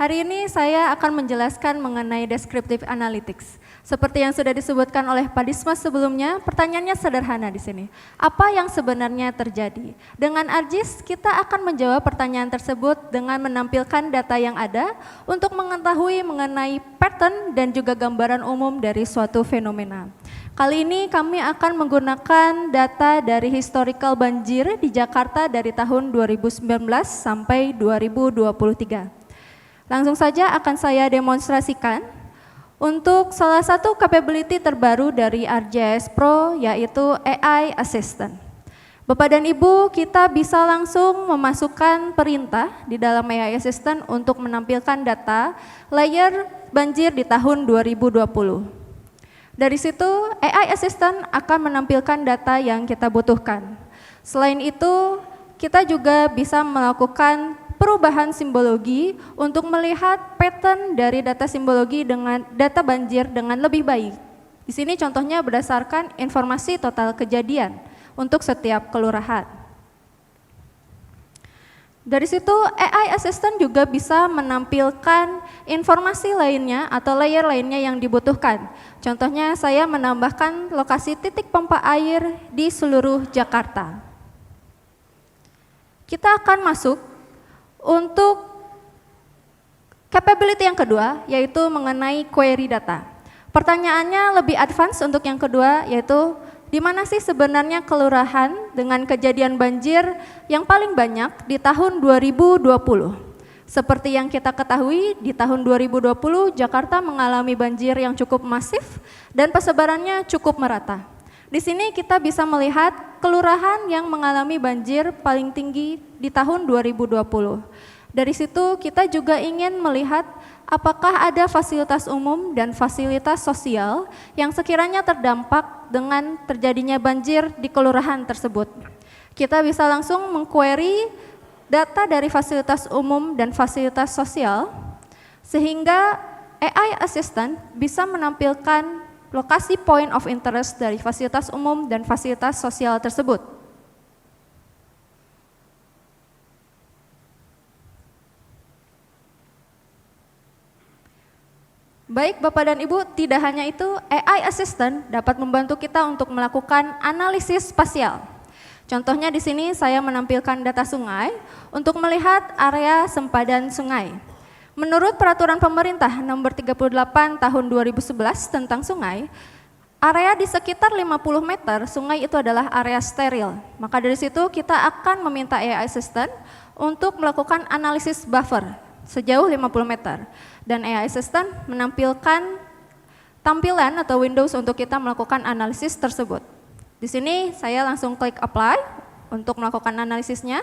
Hari ini saya akan menjelaskan mengenai descriptive analytics. Seperti yang sudah disebutkan oleh Pak Dismas sebelumnya, pertanyaannya sederhana di sini. Apa yang sebenarnya terjadi? Dengan ArcGIS, kita akan menjawab pertanyaan tersebut dengan menampilkan data yang ada untuk mengetahui mengenai pattern dan juga gambaran umum dari suatu fenomena. Kali ini kami akan menggunakan data dari historical banjir di Jakarta dari tahun 2019 sampai 2023. Langsung saja akan saya demonstrasikan untuk salah satu capability terbaru dari ArcGIS Pro, yaitu AI Assistant. Bapak dan Ibu, kita bisa langsung memasukkan perintah di dalam AI Assistant untuk menampilkan data layer banjir di tahun 2020. Dari situ, AI Assistant akan menampilkan data yang kita butuhkan. Selain itu, kita juga bisa melakukan perubahan simbologi untuk melihat pattern dari data simbologi dengan data banjir dengan lebih baik. Di sini contohnya berdasarkan informasi total kejadian untuk setiap kelurahan. Dari situ AI Assistant juga bisa menampilkan informasi lainnya atau layer lainnya yang dibutuhkan. Contohnya saya menambahkan lokasi titik pompa air di seluruh Jakarta. Kita akan masuk untuk capability yang kedua, yaitu mengenai query data. Pertanyaannya lebih advance untuk yang kedua, yaitu di mana sih sebenarnya kelurahan dengan kejadian banjir yang paling banyak di tahun 2020. Seperti yang kita ketahui, di tahun 2020 Jakarta mengalami banjir yang cukup masif dan persebarannya cukup merata. Di sini kita bisa melihat kelurahan yang mengalami banjir paling tinggi di tahun 2020. Dari situ kita juga ingin melihat apakah ada fasilitas umum dan fasilitas sosial yang sekiranya terdampak dengan terjadinya banjir di kelurahan tersebut. Kita bisa langsung mengquery data dari fasilitas umum dan fasilitas sosial sehingga AI Assistant bisa menampilkan lokasi point of interest dari fasilitas umum dan fasilitas sosial tersebut. Baik Bapak dan Ibu, tidak hanya itu, AI Assistant dapat membantu kita untuk melakukan analisis spasial. Contohnya di sini saya menampilkan data sungai untuk melihat area sempadan sungai. Menurut Peraturan Pemerintah Nomor 38 Tahun 2011 tentang sungai, area di sekitar 50 meter sungai itu adalah area steril. Maka dari situ kita akan meminta AI Assistant untuk melakukan analisis buffer sejauh 50 meter. Dan AI Assistant menampilkan tampilan atau Windows untuk kita melakukan analisis tersebut. Di sini saya langsung klik apply untuk melakukan analisisnya.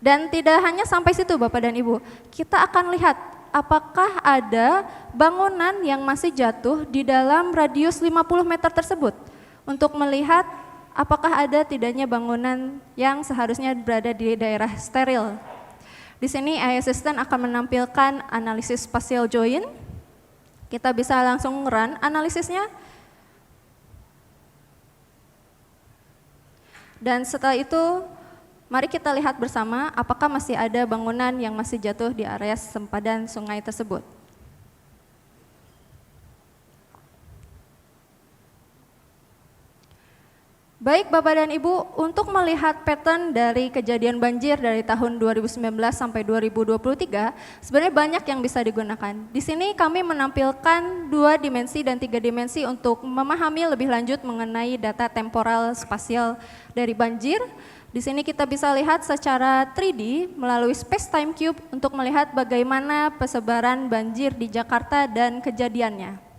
Dan tidak hanya sampai situ Bapak dan Ibu, kita akan lihat apakah ada bangunan yang masih jatuh di dalam radius 50 meter tersebut untuk melihat apakah ada tidaknya bangunan yang seharusnya berada di daerah steril. Di sini AI Assistant akan menampilkan analisis spatial join. Kita bisa langsung run analisisnya. Dan setelah itu mari kita lihat bersama apakah masih ada bangunan yang masih jatuh di area sempadan sungai tersebut. Baik Bapak dan Ibu, untuk melihat pattern dari kejadian banjir dari tahun 2019 sampai 2023, sebenarnya banyak yang bisa digunakan. Di sini kami menampilkan 2 dimensi dan 3 dimensi untuk memahami lebih lanjut mengenai data temporal spasial dari banjir. Di sini kita bisa lihat secara 3D melalui space-time cube untuk melihat bagaimana persebaran banjir di Jakarta dan kejadiannya.